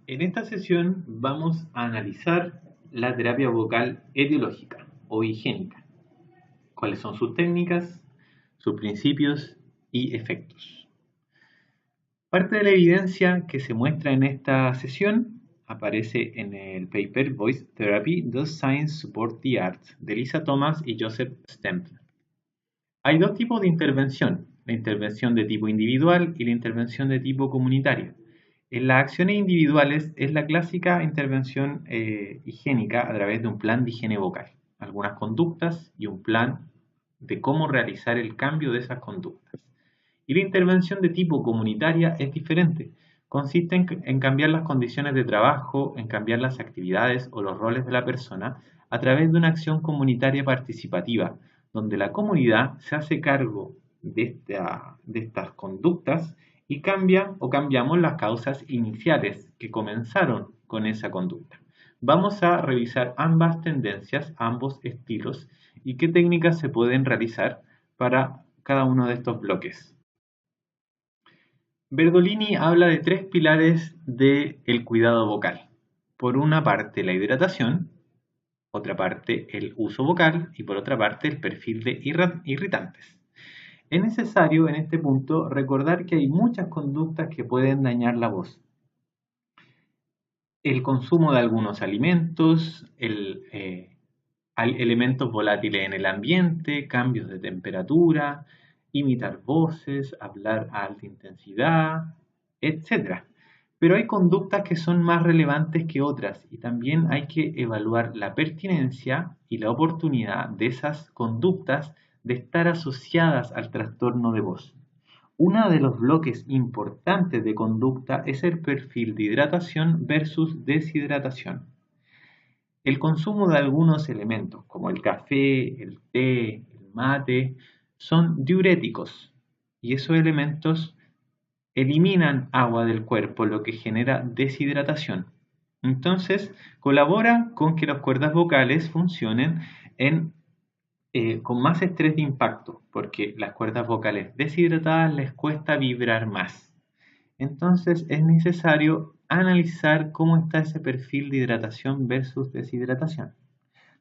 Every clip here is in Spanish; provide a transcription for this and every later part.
En esta sesión vamos a analizar la terapia vocal etiológica o higiénica, cuáles son sus técnicas, sus principios y efectos. Parte de la evidencia que se muestra en esta sesión aparece en el paper Voice Therapy: Does Science Support the Arts? De Lisa Thomas y Joseph Stempler. Hay dos tipos de intervención, la intervención de tipo individual y la intervención de tipo comunitaria. En las acciones individuales es la clásica intervención higiénica a través de un plan de higiene vocal, algunas conductas y un plan de cómo realizar el cambio de esas conductas. Y la intervención de tipo comunitaria es diferente, consiste en cambiar las condiciones de trabajo, en cambiar las actividades o los roles de la persona a través de una acción comunitaria participativa, donde la comunidad se hace cargo de estas conductas y cambia o cambiamos las causas iniciales que comenzaron con esa conducta. Vamos a revisar ambas tendencias, ambos estilos y qué técnicas se pueden realizar para cada uno de estos bloques. Berdolini habla de tres pilares del cuidado vocal. Por una parte la hidratación, otra parte el uso vocal y por otra parte el perfil de irritantes. Es necesario en este punto recordar que hay muchas conductas que pueden dañar la voz. El consumo de algunos alimentos, elementos volátiles en el ambiente, cambios de temperatura, imitar voces, hablar a alta intensidad, etc. Pero hay conductas que son más relevantes que otras y también hay que evaluar la pertinencia y la oportunidad de esas conductas de estar asociadas al trastorno de voz. Uno de los bloques importantes de conducta es el perfil de hidratación versus deshidratación. El consumo de algunos elementos, como el café, el té, el mate, son diuréticos y esos elementos eliminan agua del cuerpo, lo que genera deshidratación. Entonces, colabora con que las cuerdas vocales funcionen con más estrés de impacto, porque las cuerdas vocales deshidratadas les cuesta vibrar más. Entonces es necesario analizar cómo está ese perfil de hidratación versus deshidratación.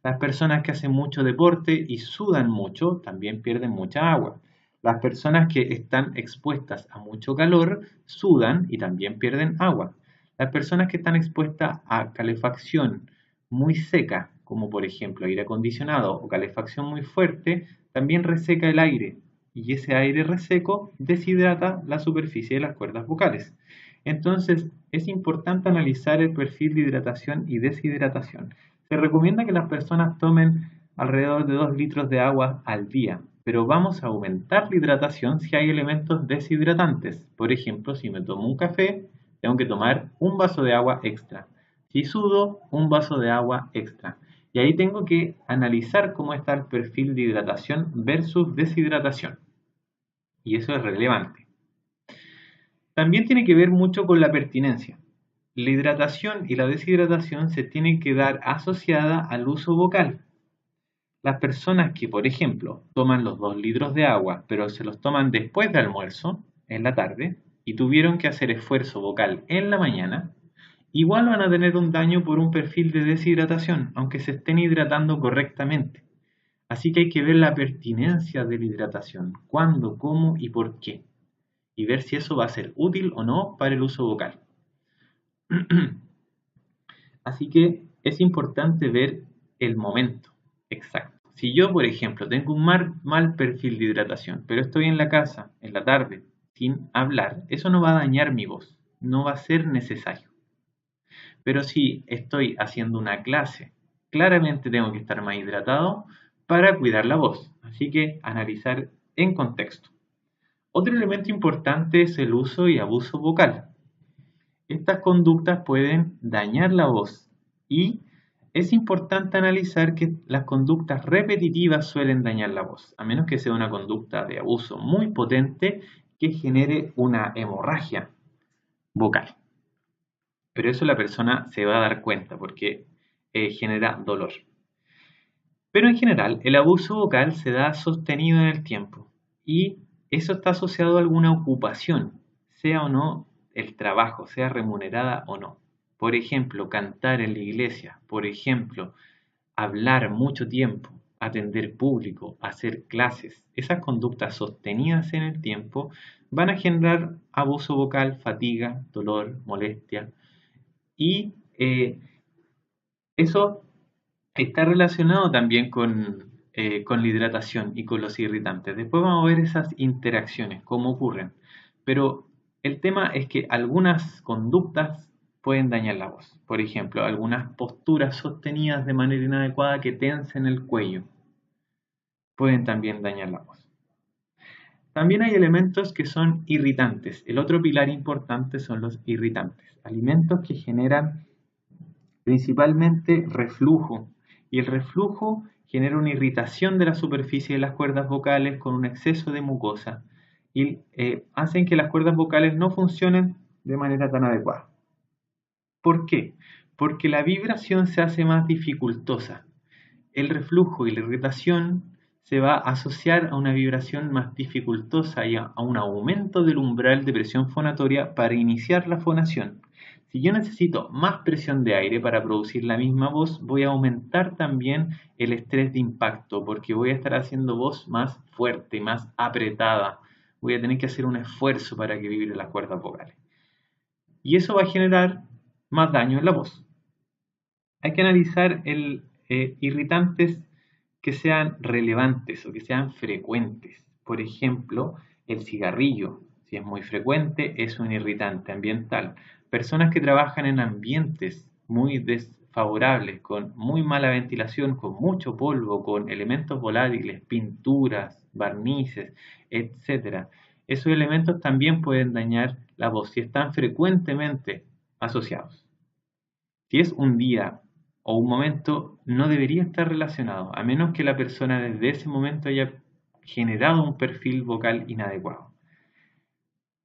Las personas que hacen mucho deporte y sudan mucho también pierden mucha agua. Las personas que están expuestas a mucho calor sudan y también pierden agua. Las personas que están expuestas a calefacción muy seca, como por ejemplo aire acondicionado o calefacción muy fuerte, también reseca el aire y ese aire reseco deshidrata la superficie de las cuerdas vocales. Entonces es importante analizar el perfil de hidratación y deshidratación. Se recomienda que las personas tomen alrededor de 2 litros de agua al día, pero vamos a aumentar la hidratación si hay elementos deshidratantes. Por ejemplo, si me tomo un café, tengo que tomar un vaso de agua extra. Si sudo, un vaso de agua extra. Y ahí tengo que analizar cómo está el perfil de hidratación versus deshidratación. Y eso es relevante. También tiene que ver mucho con la pertinencia. La hidratación y la deshidratación se tienen que dar asociada al uso vocal. Las personas que, por ejemplo, toman los 2 litros de agua, pero se los toman después de almuerzo, en la tarde, y tuvieron que hacer esfuerzo vocal en la mañana, igual van a tener un daño por un perfil de deshidratación, aunque se estén hidratando correctamente. Así que hay que ver la pertinencia de la hidratación, cuándo, cómo y por qué, y ver si eso va a ser útil o no para el uso vocal. Así que es importante ver el momento exacto. Si yo, por ejemplo, tengo un mal perfil de hidratación, pero estoy en la casa, en la tarde, sin hablar, eso no va a dañar mi voz, no va a ser necesario. Pero si estoy haciendo una clase, claramente tengo que estar más hidratado para cuidar la voz. Así que analizar en contexto. Otro elemento importante es el uso y abuso vocal. Estas conductas pueden dañar la voz y es importante analizar que las conductas repetitivas suelen dañar la voz, a menos que sea una conducta de abuso muy potente que genere una hemorragia vocal. Pero eso la persona se va a dar cuenta porque genera dolor. Pero en general, el abuso vocal se da sostenido en el tiempo y eso está asociado a alguna ocupación, sea o no el trabajo, sea remunerada o no. por ejemplo, cantar en la iglesia, por ejemplo, hablar mucho tiempo, atender público, hacer clases, esas conductas sostenidas en el tiempo van a generar abuso vocal, fatiga, dolor, molestia y eso está relacionado también con la hidratación y con los irritantes. Después vamos a ver esas interacciones, cómo ocurren. Pero el tema es que algunas conductas pueden dañar la voz. Por ejemplo, algunas posturas sostenidas de manera inadecuada que tensen el cuello pueden también dañar la voz. También hay elementos que son irritantes. El otro pilar importante son los irritantes. Alimentos que generan principalmente reflujo. Y el reflujo genera una irritación de la superficie de las cuerdas vocales con un exceso de mucosa y hacen que las cuerdas vocales no funcionen de manera tan adecuada. ¿Por qué? Porque la vibración se hace más dificultosa. El reflujo y la irritación se va a asociar a una vibración más dificultosa y a un aumento del umbral de presión fonatoria para iniciar la fonación. Si yo necesito más presión de aire para producir la misma voz, voy a aumentar también el estrés de impacto porque voy a estar haciendo voz más fuerte, más apretada. Voy a tener que hacer un esfuerzo para que vibre las cuerdas vocales. Y eso va a generar más daño en la voz. Hay que analizar irritantes que sean relevantes o que sean frecuentes. Por ejemplo, el cigarrillo, si es muy frecuente, es un irritante ambiental. Personas que trabajan en ambientes muy desfavorables, con muy mala ventilación, con mucho polvo, con elementos volátiles, pinturas, barnices, etc. Esos elementos también pueden dañar la voz si están frecuentemente asociados. Si es un día o un momento, no debería estar relacionado, a menos que la persona desde ese momento haya generado un perfil vocal inadecuado.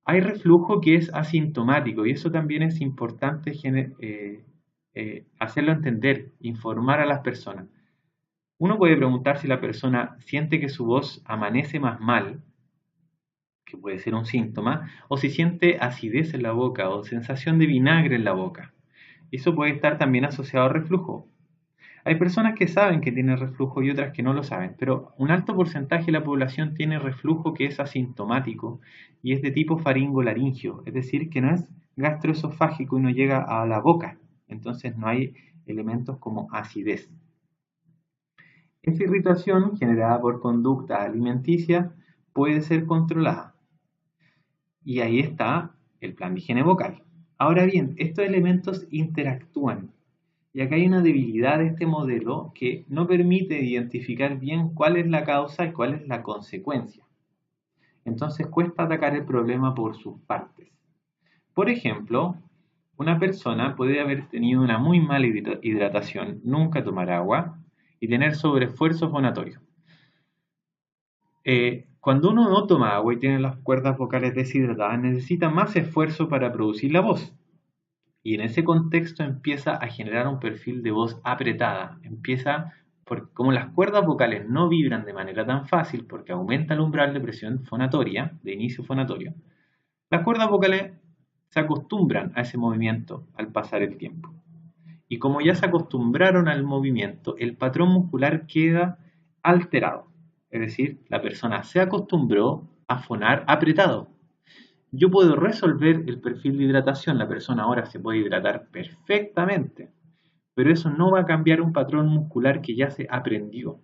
Hay reflujo que es asintomático y eso también es importante hacerlo entender, informar a las personas. Uno puede preguntar si la persona siente que su voz amanece más mal, que puede ser un síntoma, o si siente acidez en la boca o sensación de vinagre en la boca. Eso puede estar también asociado al reflujo. Hay personas que saben que tienen reflujo y otras que no lo saben, pero un alto porcentaje de la población tiene reflujo que es asintomático y es de tipo faringolaringio, es decir, que no es gastroesofágico y no llega a la boca. Entonces no hay elementos como acidez. Esta irritación generada por conducta alimenticia puede ser controlada. Y ahí está el plan de higiene vocal. Ahora bien, estos elementos interactúan. Y acá hay una debilidad de este modelo que no permite identificar bien cuál es la causa y cuál es la consecuencia. Entonces cuesta atacar el problema por sus partes. Por ejemplo, una persona puede haber tenido una muy mala hidratación, nunca tomar agua y tener sobreesfuerzo fonatorio. Cuando uno no toma agua y tiene las cuerdas vocales deshidratadas, necesita más esfuerzo para producir la voz. Y en ese contexto empieza a generar un perfil de voz apretada. Como las cuerdas vocales no vibran de manera tan fácil porque aumenta el umbral de presión fonatoria, de inicio fonatorio, las cuerdas vocales se acostumbran a ese movimiento al pasar el tiempo. Y como ya se acostumbraron al movimiento, el patrón muscular queda alterado. Es decir, la persona se acostumbró a fonar apretado. Yo puedo resolver el perfil de hidratación, la persona ahora se puede hidratar perfectamente, pero eso no va a cambiar un patrón muscular que ya se aprendió.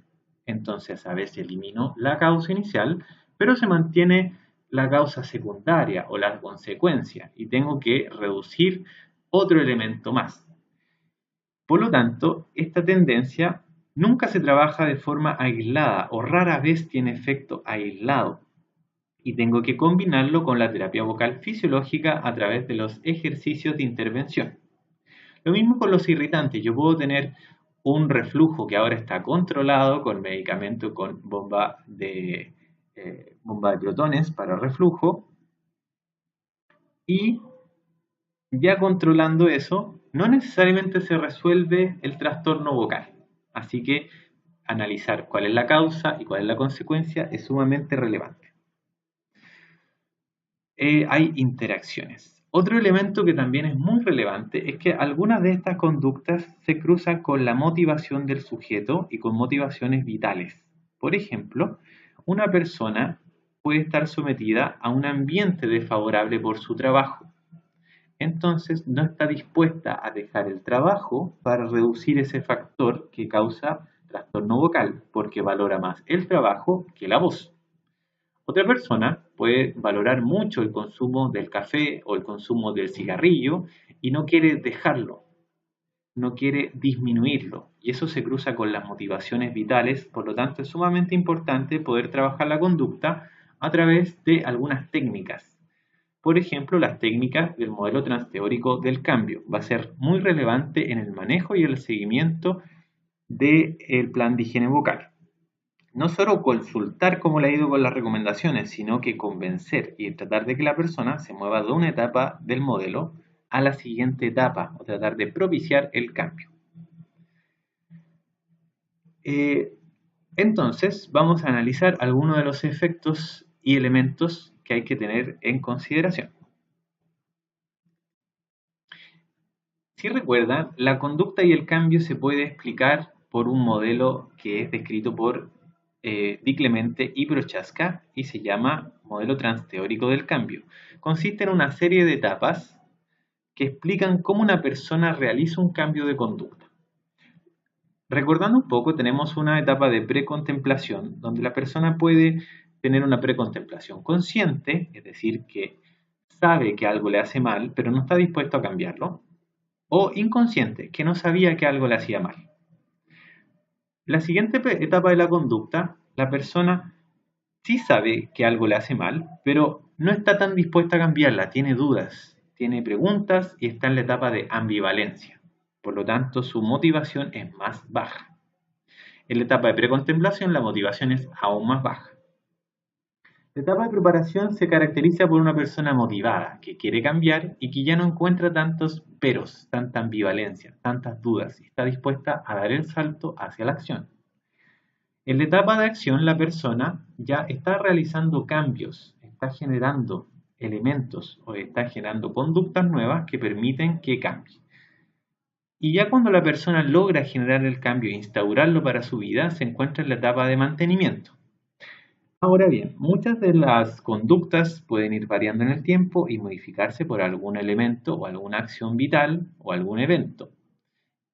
Entonces a veces eliminó la causa inicial, pero se mantiene la causa secundaria o la consecuencia y tengo que reducir otro elemento más. Por lo tanto, esta tendencia nunca se trabaja de forma aislada o rara vez tiene efecto aislado y tengo que combinarlo con la terapia vocal fisiológica a través de los ejercicios de intervención. Lo mismo con los irritantes. Yo puedo tener un reflujo que ahora está controlado con medicamento con bomba de protones para reflujo y ya controlando eso, no necesariamente se resuelve el trastorno vocal. Así que analizar cuál es la causa y cuál es la consecuencia es sumamente relevante. Hay interacciones. Otro elemento que también es muy relevante es que algunas de estas conductas se cruzan con la motivación del sujeto y con motivaciones vitales. Por ejemplo, una persona puede estar sometida a un ambiente desfavorable por su trabajo. Entonces no está dispuesta a dejar el trabajo para reducir ese factor que causa trastorno vocal, porque valora más el trabajo que la voz. Otra persona puede valorar mucho el consumo del café o el consumo del cigarrillo y no quiere dejarlo, no quiere disminuirlo. Y eso se cruza con las motivaciones vitales, por lo tanto es sumamente importante poder trabajar la conducta a través de algunas técnicas. Por ejemplo, las técnicas del modelo transteórico del cambio. Va a ser muy relevante en el manejo y el seguimiento del plan de higiene vocal. No solo consultar cómo le ha ido con las recomendaciones, sino que convencer y tratar de que la persona se mueva de una etapa del modelo a la siguiente etapa o tratar de propiciar el cambio. Entonces, vamos a analizar algunos de los efectos y elementos que hay que tener en consideración. Si recuerdan, la conducta y el cambio se puede explicar por un modelo que es descrito por Di Clemente y Prochaska y se llama modelo transteórico del cambio. Consiste en una serie de etapas que explican cómo una persona realiza un cambio de conducta. Recordando un poco, tenemos una etapa de precontemplación donde la persona puede tener una precontemplación consciente, es decir, que sabe que algo le hace mal, pero no está dispuesto a cambiarlo, o inconsciente, que no sabía que algo le hacía mal. La siguiente etapa de la conducta, la persona sí sabe que algo le hace mal, pero no está tan dispuesta a cambiarla, tiene dudas, tiene preguntas y está en la etapa de ambivalencia. Por lo tanto, su motivación es más baja. En la etapa de precontemplación, la motivación es aún más baja. La etapa de preparación se caracteriza por una persona motivada, que quiere cambiar y que ya no encuentra tantos peros, tanta ambivalencia, tantas dudas y está dispuesta a dar el salto hacia la acción. En la etapa de acción, la persona ya está realizando cambios, está generando elementos o está generando conductas nuevas que permiten que cambie. Y ya cuando la persona logra generar el cambio e instaurarlo para su vida, se encuentra en la etapa de mantenimiento. Ahora bien, muchas de las conductas pueden ir variando en el tiempo y modificarse por algún elemento o alguna acción vital o algún evento.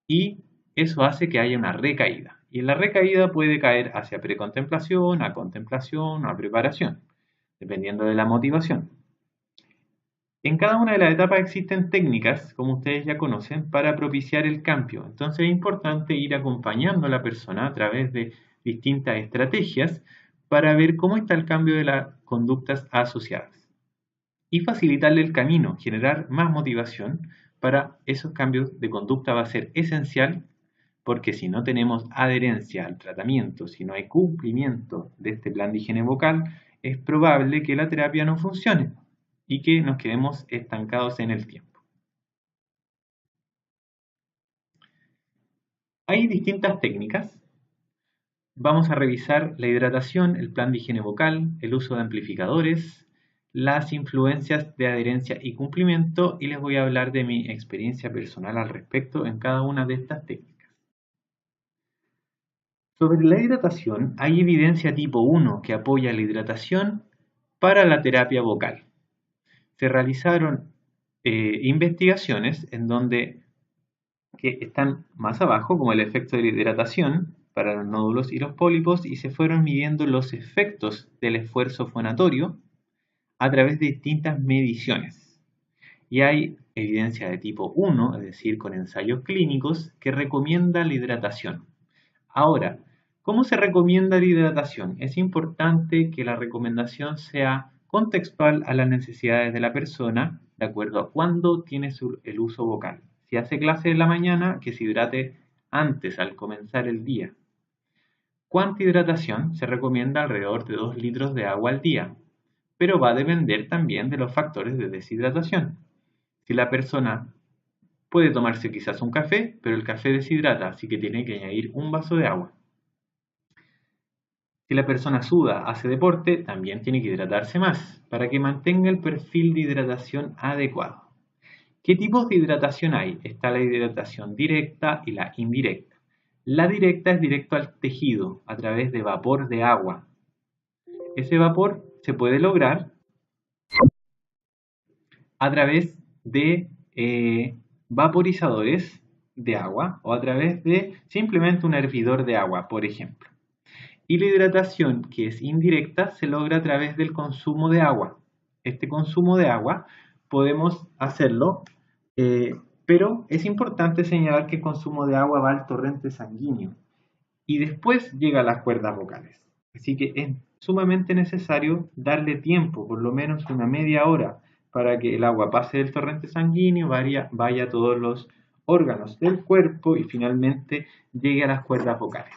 Y eso hace que haya una recaída. Y en la recaída puede caer hacia precontemplación, a contemplación o a preparación, dependiendo de la motivación. En cada una de las etapas existen técnicas, como ustedes ya conocen, para propiciar el cambio. Entonces es importante ir acompañando a la persona a través de distintas estrategias para ver cómo está el cambio de las conductas asociadas. Y facilitarle el camino, generar más motivación para esos cambios de conducta va a ser esencial porque si no tenemos adherencia al tratamiento, si no hay cumplimiento de este plan de higiene vocal, es probable que la terapia no funcione y que nos quedemos estancados en el tiempo. Hay distintas técnicas. Vamos a revisar la hidratación, el plan de higiene vocal, el uso de amplificadores, las influencias de adherencia y cumplimiento y les voy a hablar de mi experiencia personal al respecto en cada una de estas técnicas. Sobre la hidratación, hay evidencia tipo 1 que apoya la hidratación para la terapia vocal. Se realizaron investigaciones en donde que están más abajo, como el efecto de la hidratación para los nódulos y los pólipos, y se fueron midiendo los efectos del esfuerzo fonatorio a través de distintas mediciones. Y hay evidencia de tipo 1, es decir, con ensayos clínicos, que recomienda la hidratación. Ahora, ¿cómo se recomienda la hidratación? Es importante que la recomendación sea contextual a las necesidades de la persona, de acuerdo a cuándo tiene el uso vocal. Si hace clase en la mañana, que se hidrate antes, al comenzar el día. ¿Cuánta hidratación? Se recomienda alrededor de 2 litros de agua al día, pero va a depender también de los factores de deshidratación. Si la persona puede tomarse quizás un café, pero el café deshidrata, así que tiene que añadir un vaso de agua. Si la persona suda, hace deporte, también tiene que hidratarse más para que mantenga el perfil de hidratación adecuado. ¿Qué tipos de hidratación hay? Está la hidratación directa y la indirecta. La directa es directo al tejido a través de vapor de agua. Ese vapor se puede lograr a través de vaporizadores de agua o a través de simplemente un hervidor de agua, por ejemplo. Y la hidratación, que es indirecta, se logra a través del consumo de agua. Este consumo de agua podemos hacerlo, pero es importante señalar que el consumo de agua va al torrente sanguíneo y después llega a las cuerdas vocales. Así que es sumamente necesario darle tiempo, por lo menos una media hora, para que el agua pase del torrente sanguíneo, vaya a todos los órganos del cuerpo y finalmente llegue a las cuerdas vocales.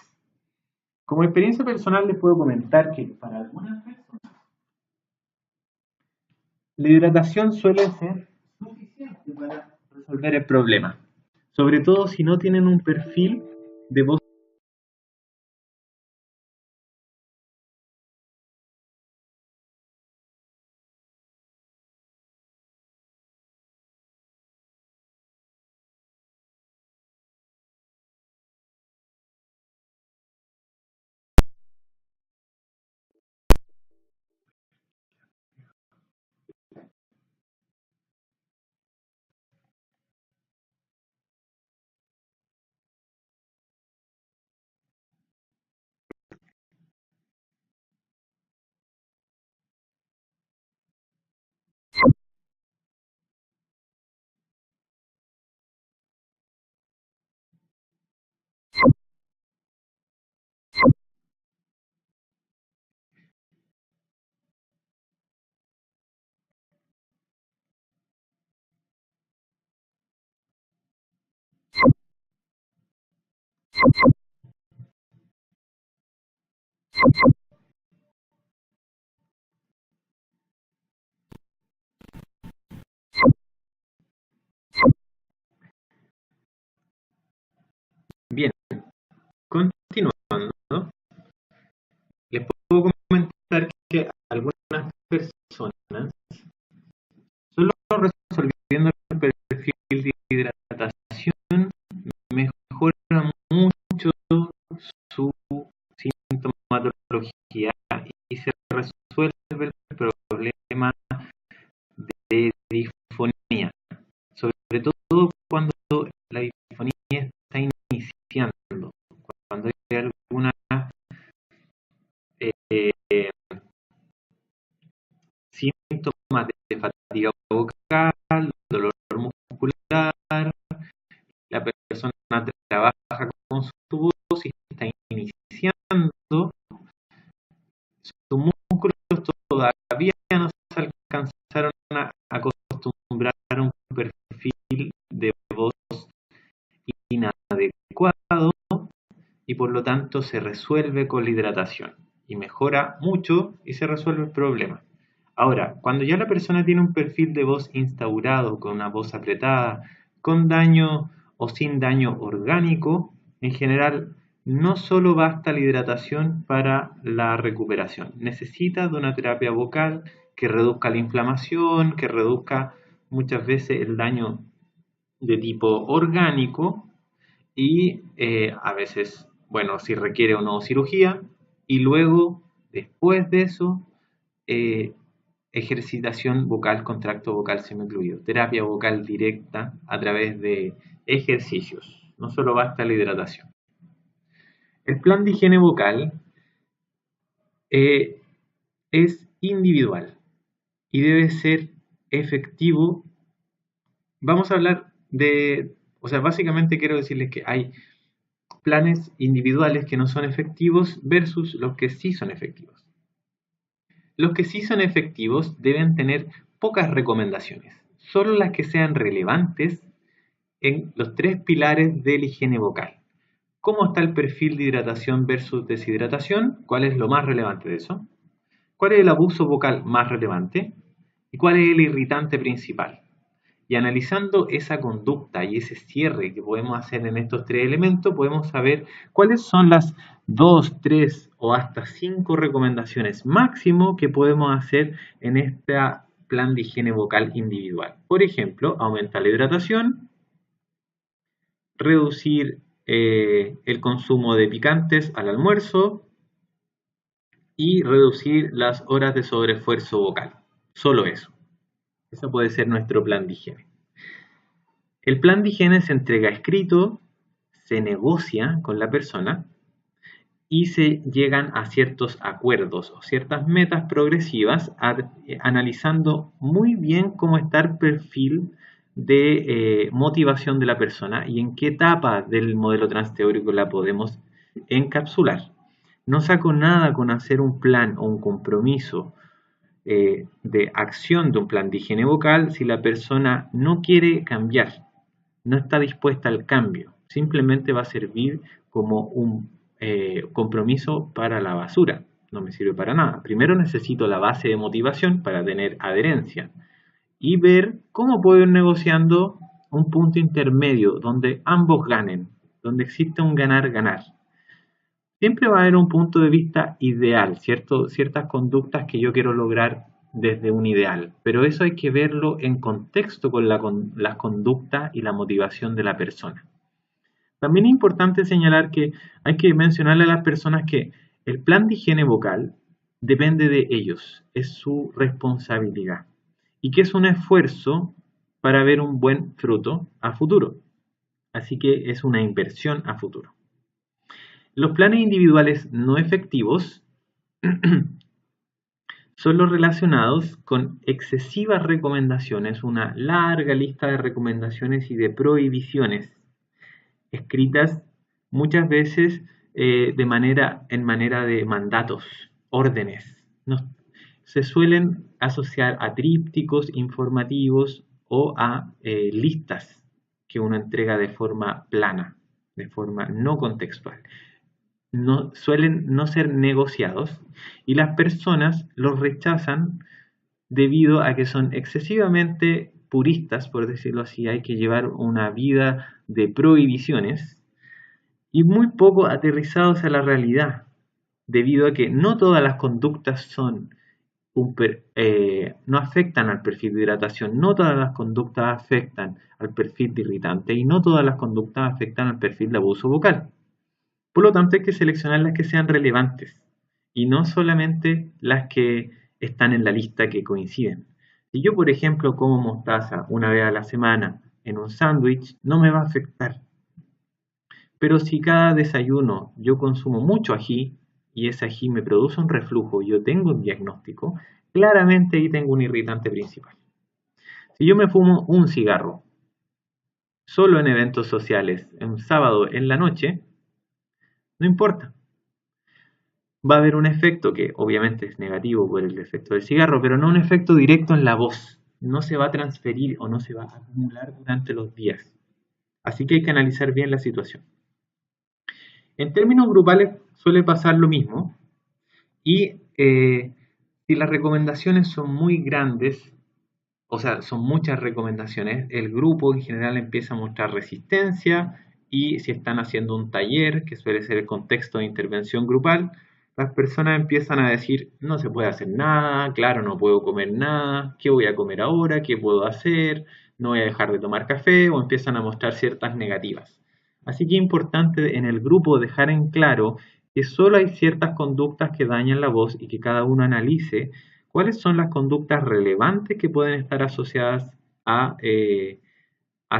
Como experiencia personal les puedo comentar que para algunas personas la hidratación suele ser suficiente para resolver el problema, sobre todo si no tienen un perfil de voz. Bien, continuando, les puedo comentar que algunas personas solo resolviendo el perfil de hidratación mejora mucho su sintomatología y se resuelve el problema de disfonía, sobre todo cuando la disfonía está iniciando, cuando hay alguna síntomas de fatiga vocal, dolor muscular, la persona trabaja con su voz y está iniciando, sus músculos todavía no se alcanzaron a acostumbrar a un perfil de voz inadecuado y por lo tanto se resuelve con la hidratación y mejora mucho y se resuelve el problema. Ahora, cuando ya la persona tiene un perfil de voz instaurado, con una voz apretada, con daño o sin daño orgánico, en general no solo basta la hidratación para la recuperación, necesita de una terapia vocal que reduzca la inflamación, que reduzca muchas veces el daño de tipo orgánico y a veces, bueno, si requiere o no cirugía, y luego, después de eso, ejercitación vocal con tracto vocal semicluido, terapia vocal directa a través de ejercicios, no solo basta la hidratación. El plan de higiene vocal es individual y debe ser efectivo. Vamos a hablar o sea, básicamente quiero decirles que hay planes individuales que no son efectivos versus los que sí son efectivos. Los que sí son efectivos deben tener pocas recomendaciones, solo las que sean relevantes en los 3 pilares de la higiene vocal. ¿Cómo está el perfil de hidratación versus deshidratación? ¿Cuál es lo más relevante de eso? ¿Cuál es el abuso vocal más relevante? ¿Y cuál es el irritante principal? Y analizando esa conducta y ese cierre que podemos hacer en estos 3 elementos, podemos saber cuáles son las 2, 3 o hasta 5 recomendaciones máximo que podemos hacer en esta plan de higiene vocal individual. Por ejemplo, aumentar la hidratación, reducir el consumo de picantes al almuerzo y reducir las horas de sobreesfuerzo vocal. Solo eso. Ese puede ser nuestro plan de higiene. El plan de higiene se entrega escrito, se negocia con la persona y se llegan a ciertos acuerdos o ciertas metas progresivas analizando muy bien cómo está el perfil de motivación de la persona y en qué etapa del modelo transteórico la podemos encapsular. No saco nada con hacer un plan o un compromiso de acción de un plan de higiene vocal si la persona no quiere cambiar, no está dispuesta al cambio, simplemente va a servir como un compromiso para la basura, no me sirve para nada. Primero necesito la base de motivación para tener adherencia y ver cómo puedo ir negociando un punto intermedio donde ambos ganen, donde exista un ganar-ganar. Siempre va a haber un punto de vista ideal, ciertas conductas que yo quiero lograr desde un ideal, pero eso hay que verlo en contexto con las conductas y la motivación de la persona. También es importante señalar que hay que mencionarle a las personas que el plan de higiene vocal depende de ellos, es su responsabilidad y que es un esfuerzo para ver un buen fruto a futuro. Así que es una inversión a futuro. Los planes individuales no efectivos son los relacionados con excesivas recomendaciones, una larga lista de recomendaciones y de prohibiciones escritas muchas veces en manera de mandatos, órdenes. Se suelen asociar a trípticos informativos o a listas que uno entrega de forma plana, de forma no contextual. Suelen no ser negociados y las personas los rechazan debido a que son excesivamente puristas, por decirlo así. Hay que llevar una vida de prohibiciones y muy poco aterrizados a la realidad, debido a que no todas las conductas no afectan al perfil de hidratación, no todas las conductas afectan al perfil de irritante y no todas las conductas afectan al perfil de abuso vocal. Por lo tanto, hay que seleccionar las que sean relevantes y no solamente las que están en la lista que coinciden. Si yo, por ejemplo, como mostaza una vez a la semana en un sándwich, no me va a afectar. Pero si cada desayuno yo consumo mucho ají y ese ají me produce un reflujo y yo tengo un diagnóstico, claramente ahí tengo un irritante principal. Si yo me fumo un cigarro solo en eventos sociales, un sábado en la noche, no importa. Va a haber un efecto que obviamente es negativo por el efecto del cigarro, pero no un efecto directo en la voz. No se va a transferir o no se va a acumular durante los días. Así que hay que analizar bien la situación. En términos grupales suele pasar lo mismo y si las recomendaciones son muy grandes, o sea, son muchas recomendaciones, el grupo en general empieza a mostrar resistencia y si están haciendo un taller, que suele ser el contexto de intervención grupal, las personas empiezan a decir, no se puede hacer nada, claro, no puedo comer nada, ¿qué voy a comer ahora? ¿Qué puedo hacer? No voy a dejar de tomar café o empiezan a mostrar ciertas negativas. Así que es importante en el grupo dejar en claro que solo hay ciertas conductas que dañan la voz y que cada uno analice cuáles son las conductas relevantes que pueden estar asociadas a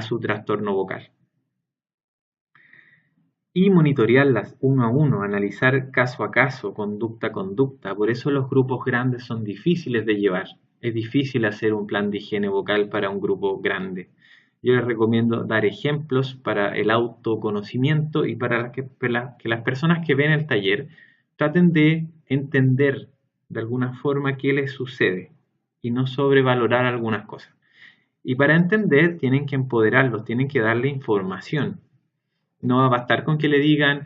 su trastorno vocal. Y monitorearlas uno a uno, analizar caso a caso, conducta a conducta. Por eso los grupos grandes son difíciles de llevar. Es difícil hacer un plan de higiene vocal para un grupo grande. Yo les recomiendo dar ejemplos para el autoconocimiento y para que las personas que ven el taller traten de entender de alguna forma qué les sucede y no sobrevalorar algunas cosas. Y para entender tienen que empoderarlos, tienen que darle información. No va a bastar con que le digan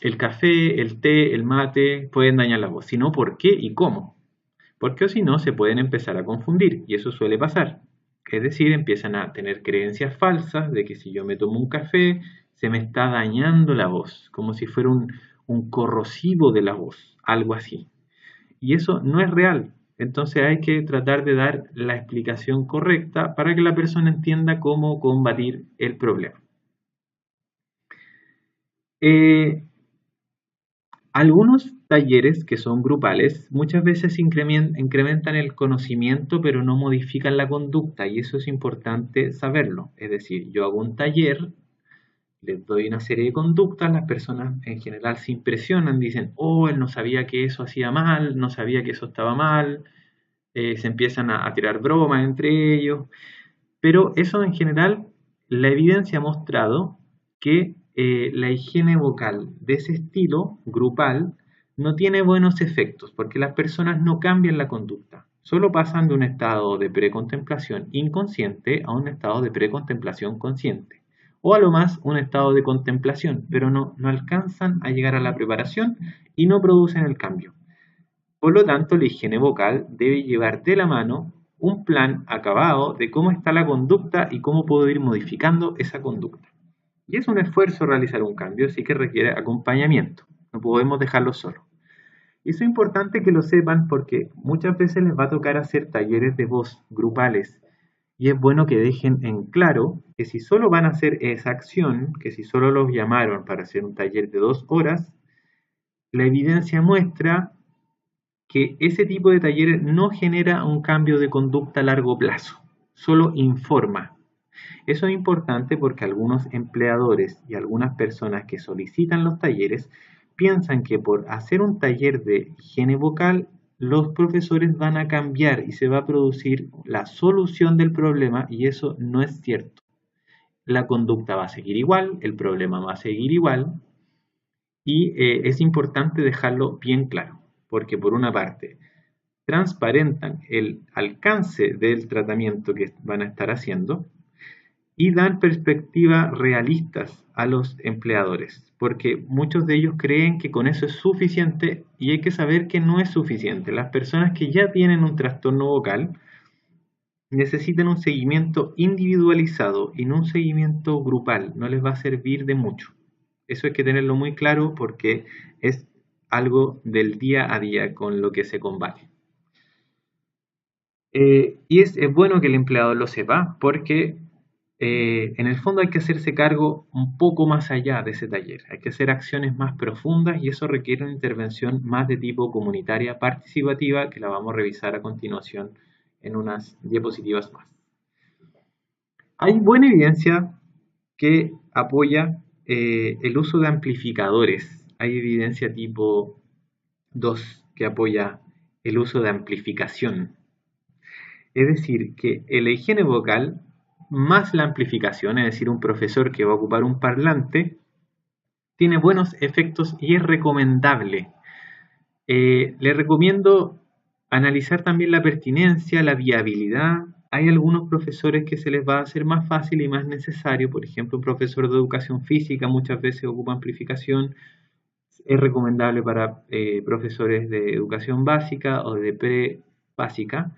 el café, el té, el mate pueden dañar la voz, sino por qué y cómo. Porque o si no se pueden empezar a confundir y eso suele pasar. Es decir, empiezan a tener creencias falsas de que si yo me tomo un café se me está dañando la voz, como si fuera un corrosivo de la voz, algo así. Y eso no es real. Entonces hay que tratar de dar la explicación correcta para que la persona entienda cómo combatir el problema. Algunos talleres que son grupales muchas veces incrementan el conocimiento pero no modifican la conducta y eso es importante saberlo. Es decir, yo hago un taller, les doy una serie de conductas, las personas en general se impresionan, dicen, oh, él no sabía que eso hacía mal, no sabía que eso estaba mal, se empiezan a tirar bromas entre ellos, pero eso en general, la evidencia ha mostrado que la higiene vocal de ese estilo grupal no tiene buenos efectos porque las personas no cambian la conducta, solo pasan de un estado de precontemplación inconsciente a un estado de precontemplación consciente, o a lo más un estado de contemplación, pero no alcanzan a llegar a la preparación y no producen el cambio. Por lo tanto, la higiene vocal debe llevar de la mano un plan acabado de cómo está la conducta y cómo puedo ir modificando esa conducta. Y es un esfuerzo realizar un cambio, así que requiere acompañamiento. No podemos dejarlo solo. Y eso es importante que lo sepan porque muchas veces les va a tocar hacer talleres de voz grupales. Y es bueno que dejen en claro que si solo van a hacer esa acción, que si solo los llamaron para hacer un taller de 2 horas, la evidencia muestra que ese tipo de talleres no genera un cambio de conducta a largo plazo, solo informa. Eso es importante porque algunos empleadores y algunas personas que solicitan los talleres piensan que por hacer un taller de higiene vocal los profesores van a cambiar y se va a producir la solución del problema y eso no es cierto. La conducta va a seguir igual, el problema va a seguir igual y es importante dejarlo bien claro porque por una parte transparentan el alcance del tratamiento que van a estar haciendo y dan perspectivas realistas a los empleadores, porque muchos de ellos creen que con eso es suficiente y hay que saber que no es suficiente. Las personas que ya tienen un trastorno vocal necesitan un seguimiento individualizado y no un seguimiento grupal, no les va a servir de mucho. Eso hay que tenerlo muy claro porque es algo del día a día con lo que se combate. Y es bueno que el empleador lo sepa porque en el fondo hay que hacerse cargo un poco más allá de ese taller. Hay que hacer acciones más profundas y eso requiere una intervención más de tipo comunitaria participativa que la vamos a revisar a continuación en unas diapositivas más. Hay buena evidencia que apoya el uso de amplificadores. Hay evidencia tipo 2 que apoya el uso de amplificación. Es decir, que la higiene vocal más la amplificación, es decir, un profesor que va a ocupar un parlante, tiene buenos efectos y es recomendable. Le recomiendo analizar también la pertinencia, la viabilidad. Hay algunos profesores que se les va a hacer más fácil y más necesario, por ejemplo, un profesor de educación física muchas veces ocupa amplificación. Es recomendable para profesores de educación básica o de pre-básica.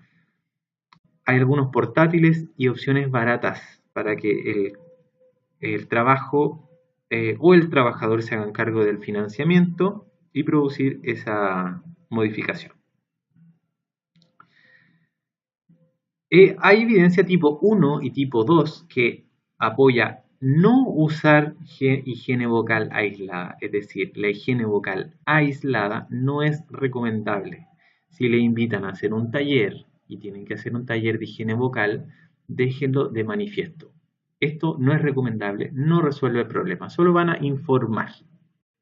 Hay algunos portátiles y opciones baratas para que el trabajo o el trabajador se hagan cargo del financiamiento y producir esa modificación. Hay evidencia tipo 1 y tipo 2 que apoya no usar higiene vocal aislada, es decir, la higiene vocal aislada no es recomendable. Si le invitan a hacer un taller y tienen que hacer un taller de higiene vocal, déjenlo de manifiesto. Esto no es recomendable, no resuelve el problema, solo van a informar.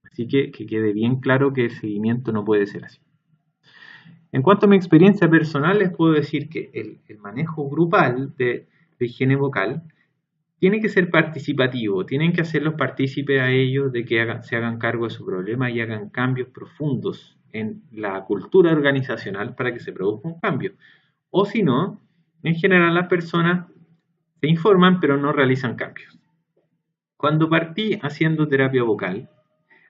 Así que quede bien claro que el seguimiento no puede ser así. En cuanto a mi experiencia personal, les puedo decir que el manejo grupal de higiene vocal tiene que ser participativo, tienen que hacerlos partícipes a ellos de que se hagan cargo de su problema y hagan cambios profundos en la cultura organizacional para que se produzca un cambio. O si no, en general las personas se informan pero no realizan cambios. Cuando partí haciendo terapia vocal,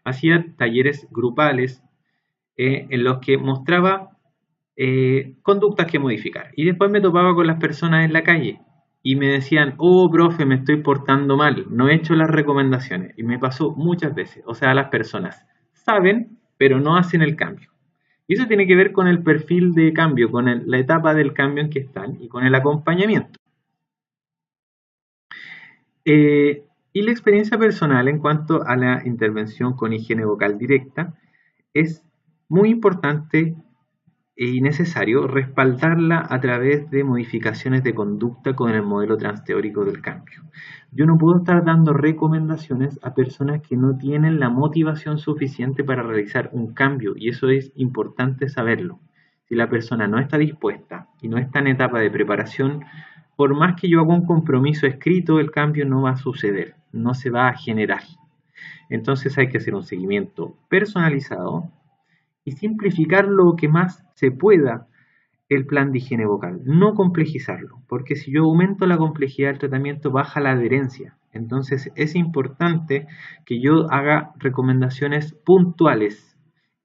hacía talleres grupales en los que mostraba conductas que modificar. Y después me topaba con las personas en la calle y me decían, oh, profe, me estoy portando mal, no he hecho las recomendaciones. Y me pasó muchas veces. O sea, las personas saben, pero no hacen el cambio. Y Y eso tiene que ver con el perfil de cambio, con la etapa del cambio en que están y con el acompañamiento. Y la experiencia personal en cuanto a la intervención con higiene vocal directa es muy importante y necesario respaldarla a través de modificaciones de conducta con el modelo transteórico del cambio. Yo no puedo estar dando recomendaciones a personas que no tienen la motivación suficiente para realizar un cambio, y eso es importante saberlo. Si la persona no está dispuesta y no está en etapa de preparación, por más que yo haga un compromiso escrito, el cambio no va a suceder, no se va a generar. Entonces hay que hacer un seguimiento personalizado y simplificar lo que más se pueda el plan de higiene vocal, no complejizarlo, porque si yo aumento la complejidad del tratamiento, baja la adherencia. Entonces es importante que yo haga recomendaciones puntuales,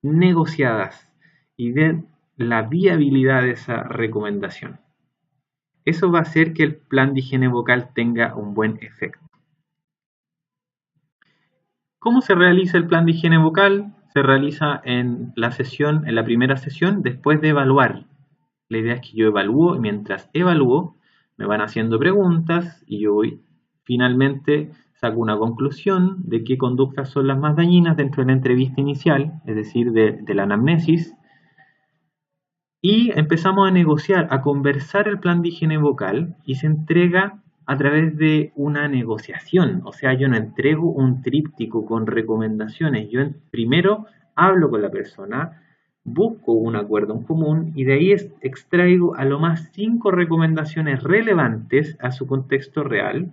negociadas, y den la viabilidad de esa recomendación. Eso va a hacer que el plan de higiene vocal tenga un buen efecto. ¿Cómo se realiza el plan de higiene vocal? Se realiza en la primera sesión, después de evaluar. La idea es que yo evalúo y mientras evalúo me van haciendo preguntas y yo finalmente saco una conclusión de qué conductas son las más dañinas dentro de la entrevista inicial, es decir, de la anamnesis, y empezamos a negociar, a conversar el plan de higiene vocal y se entrega a través de una negociación. O sea, yo no entrego un tríptico con recomendaciones, yo primero hablo con la persona, busco un acuerdo en común y de ahí extraigo a lo más 5 recomendaciones relevantes a su contexto real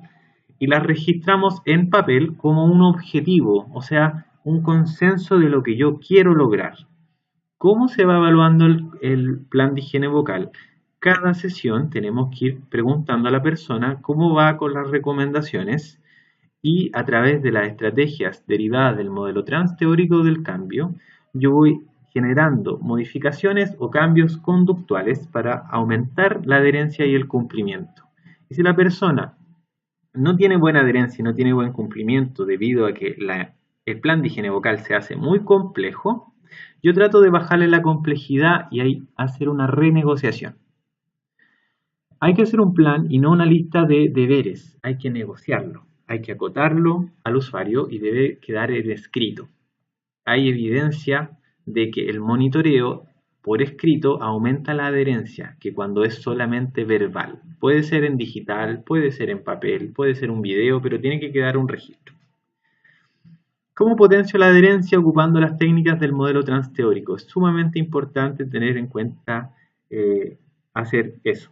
y las registramos en papel como un objetivo, o sea, un consenso de lo que yo quiero lograr. ¿Cómo se va evaluando el plan de higiene vocal? Cada sesión tenemos que ir preguntando a la persona cómo va con las recomendaciones y a través de las estrategias derivadas del modelo transteórico del cambio, yo voy generando modificaciones o cambios conductuales para aumentar la adherencia y el cumplimiento. Y si la persona no tiene buena adherencia y no tiene buen cumplimiento debido a que el plan de higiene vocal se hace muy complejo, yo trato de bajarle la complejidad y ahí hacer una renegociación. Hay que hacer un plan y no una lista de deberes, hay que negociarlo, hay que acotarlo al usuario y debe quedar en escrito. Hay evidencia de que el monitoreo por escrito aumenta la adherencia que cuando es solamente verbal. Puede ser en digital, puede ser en papel, puede ser un video, pero tiene que quedar un registro. ¿Cómo potencio la adherencia ocupando las técnicas del modelo transteórico? Es sumamente importante tener en cuenta hacer eso.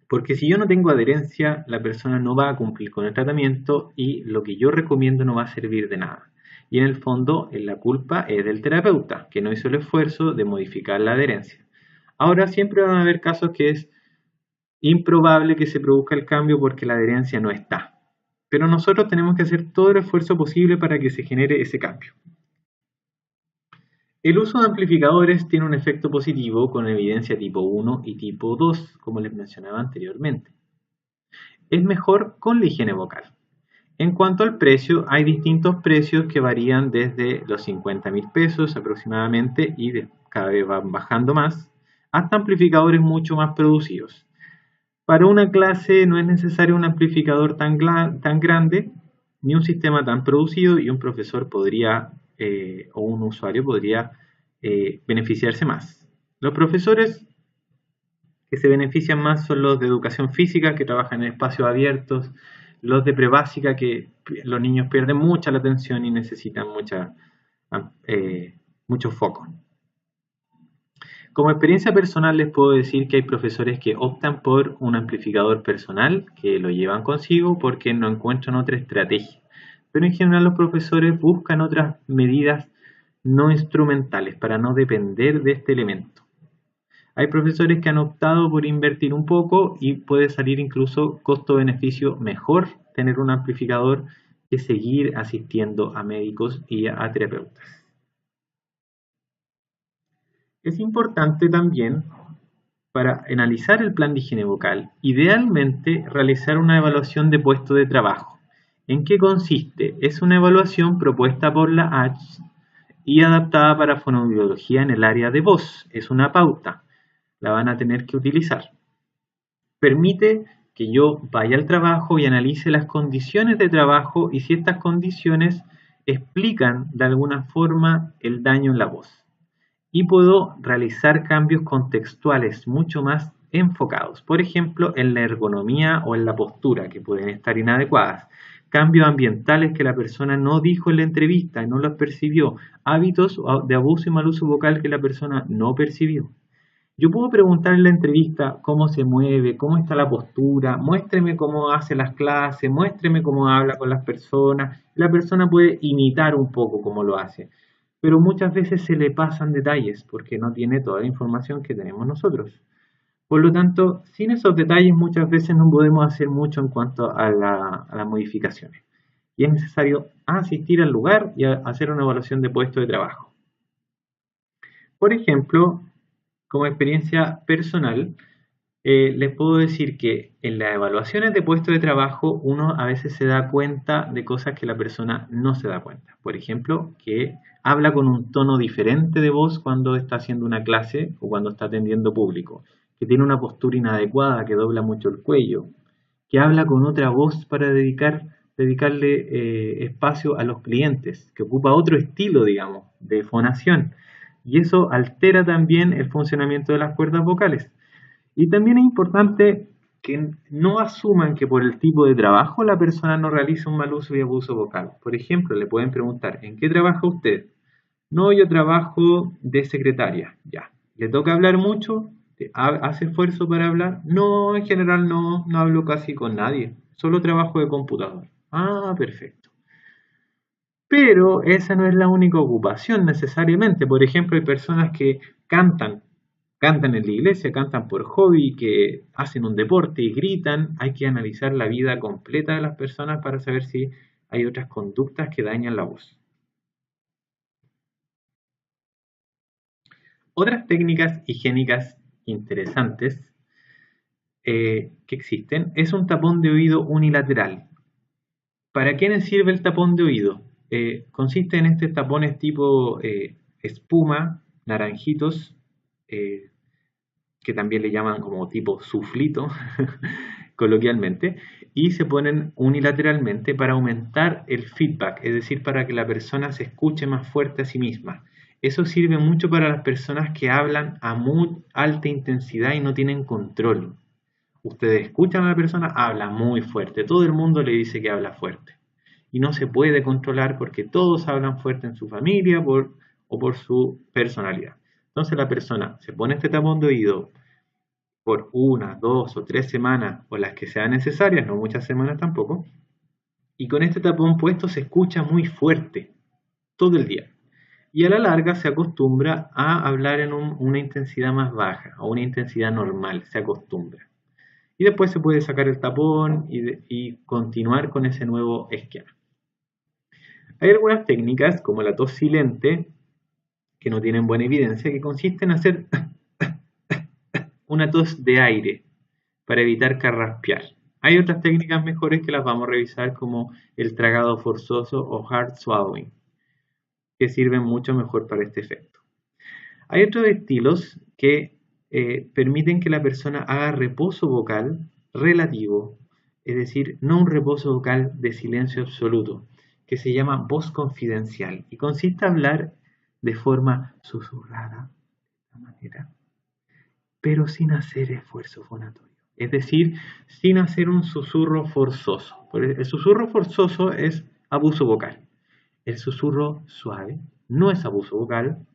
Porque si yo no tengo adherencia, la persona no va a cumplir con el tratamiento y lo que yo recomiendo no va a servir de nada. Y en el fondo, la culpa es del terapeuta, que no hizo el esfuerzo de modificar la adherencia. Ahora, siempre van a haber casos que es improbable que se produzca el cambio porque la adherencia no está. Pero nosotros tenemos que hacer todo el esfuerzo posible para que se genere ese cambio. El uso de amplificadores tiene un efecto positivo con evidencia tipo 1 y tipo 2, como les mencionaba anteriormente. Es mejor con la higiene vocal. En cuanto al precio, hay distintos precios que varían desde los 50.000 pesos aproximadamente y cada vez van bajando más, hasta amplificadores mucho más producidos. Para una clase no es necesario un amplificador tan grande ni un sistema tan producido y un profesor podría o un usuario podría beneficiarse más. Los profesores que se benefician más son los de educación física que trabajan en espacios abiertos, los de prebásica que los niños pierden mucha la atención y necesitan mucho foco. Como experiencia personal les puedo decir que hay profesores que optan por un amplificador personal, que lo llevan consigo porque no encuentran otra estrategia. Pero en general los profesores buscan otras medidas no instrumentales para no depender de este elemento. Hay profesores que han optado por invertir un poco y puede salir incluso costo-beneficio mejor tener un amplificador que seguir asistiendo a médicos y a terapeutas. Es importante también, para analizar el plan de higiene vocal, idealmente realizar una evaluación de puesto de trabajo. ¿En qué consiste? Es una evaluación propuesta por la ACH y adaptada para fonoaudiología en el área de voz. Es una pauta, la van a tener que utilizar. Permite que yo vaya al trabajo y analice las condiciones de trabajo y si estas condiciones explican de alguna forma el daño en la voz. Y puedo realizar cambios contextuales mucho más enfocados, por ejemplo, en la ergonomía o en la postura, que pueden estar inadecuadas, cambios ambientales que la persona no dijo en la entrevista y no los percibió, hábitos de abuso y mal uso vocal que la persona no percibió. Yo puedo preguntar en la entrevista cómo se mueve, cómo está la postura, muéstreme cómo hace las clases, muéstreme cómo habla con las personas. La persona puede imitar un poco cómo lo hace, pero muchas veces se le pasan detalles porque no tiene toda la información que tenemos nosotros. Por lo tanto, sin esos detalles muchas veces no podemos hacer mucho en cuanto a las modificaciones. Y es necesario asistir al lugar y hacer una evaluación de puesto de trabajo. Por ejemplo, como experiencia personal, les puedo decir que en las evaluaciones de puesto de trabajo uno a veces se da cuenta de cosas que la persona no se da cuenta. Por ejemplo, que habla con un tono diferente de voz cuando está haciendo una clase o cuando está atendiendo público, que tiene una postura inadecuada, que dobla mucho el cuello, que habla con otra voz para dedicarle espacio a los clientes, que ocupa otro estilo, digamos, de fonación. Y eso altera también el funcionamiento de las cuerdas vocales. Y también es importante que no asuman que por el tipo de trabajo la persona no realiza un mal uso y abuso vocal. Por ejemplo, le pueden preguntar, ¿en qué trabaja usted? No, yo trabajo de secretaria. Ya. ¿Le toca hablar mucho? ¿Hace esfuerzo para hablar? No, en general no hablo casi con nadie. Solo trabajo de computador. Ah, perfecto. Pero esa no es la única ocupación necesariamente. Por ejemplo, hay personas que cantan en la iglesia, cantan por hobby, que hacen un deporte y gritan. Hay que analizar la vida completa de las personas para saber si hay otras conductas que dañan la voz. Otras técnicas higiénicas interesantes que existen es un tapón de oído unilateral. ¿Para qué sirve el tapón de oído? Consiste en estos tapones tipo espuma, naranjitos, que también le llaman como tipo suflito, coloquialmente, y se ponen unilateralmente para aumentar el feedback, es decir, para que la persona se escuche más fuerte a sí misma. Eso sirve mucho para las personas que hablan a muy alta intensidad y no tienen control. Ustedes escuchan a la persona, habla muy fuerte, todo el mundo le dice que habla fuerte. Y no se puede controlar porque todos hablan fuerte en su familia o por su personalidad. Entonces la persona se pone este tapón de oído por 1, 2 o 3 semanas o las que sean necesarias, no muchas semanas tampoco, y con este tapón puesto se escucha muy fuerte todo el día. Y a la larga se acostumbra a hablar en una intensidad más baja, o una intensidad normal, se acostumbra. Y después se puede sacar el tapón y continuar con ese nuevo esquema. Hay algunas técnicas, como la tos silente, que no tienen buena evidencia, que consisten en hacer una tos de aire para evitar carraspear. Hay otras técnicas mejores que las vamos a revisar, como el tragado forzoso o hard swallowing, que sirven mucho mejor para este efecto. Hay otros estilos que permiten que la persona haga reposo vocal relativo, es decir, no un reposo vocal de silencio absoluto, que se llama voz confidencial y consiste en hablar de forma susurrada, de esta manera, pero sin hacer esfuerzo fonatorio, es decir, sin hacer un susurro forzoso. El susurro forzoso es abuso vocal. El susurro suave no es abuso vocal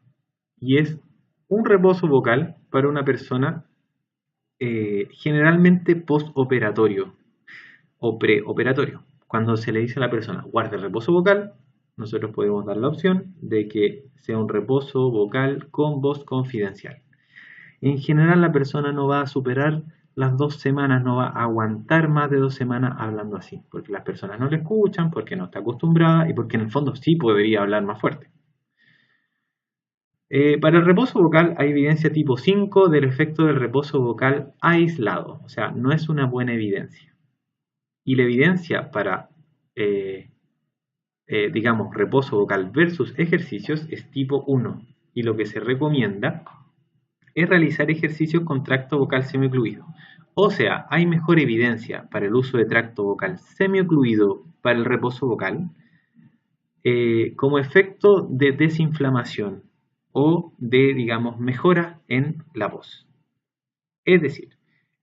y es un reposo vocal para una persona generalmente postoperatorio o preoperatorio. Cuando se le dice a la persona guarde el reposo vocal, nosotros podemos dar la opción de que sea un reposo vocal con voz confidencial. En general la persona no va a superar las 2 semanas, no va a aguantar más de 2 semanas hablando así, porque las personas no le escuchan, porque no está acostumbrada y porque en el fondo sí podría hablar más fuerte. Para el reposo vocal hay evidencia tipo 5 del efecto del reposo vocal aislado, o sea, no es una buena evidencia. Y la evidencia para digamos, reposo vocal versus ejercicios es tipo 1. Y lo que se recomienda es realizar ejercicios con tracto vocal semiocluido. O sea, hay mejor evidencia para el uso de tracto vocal semiocluido para el reposo vocal como efecto de desinflamación o de, digamos, mejora en la voz. Es decir,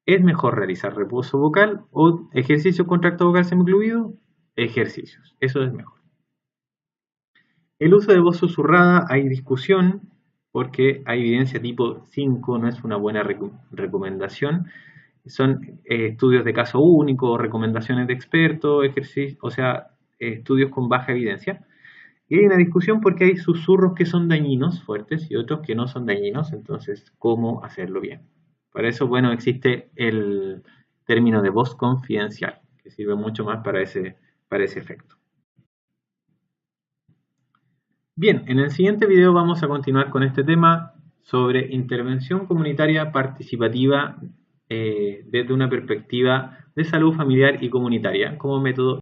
¿es mejor realizar reposo vocal o ejercicio con tracto vocal semiocluido? Ejercicios, eso es mejor. El uso de voz susurrada hay discusión porque hay evidencia tipo 5, no es una buena recomendación. Son estudios de caso único, recomendaciones de expertos, o sea, estudios con baja evidencia. Y hay una discusión porque hay susurros que son dañinos, fuertes, y otros que no son dañinos, entonces, ¿cómo hacerlo bien? Para eso, bueno, existe el término de voz confidencial, que sirve mucho más para ese efecto. Bien, en el siguiente video vamos a continuar con este tema sobre intervención comunitaria participativa desde una perspectiva de salud familiar y comunitaria como método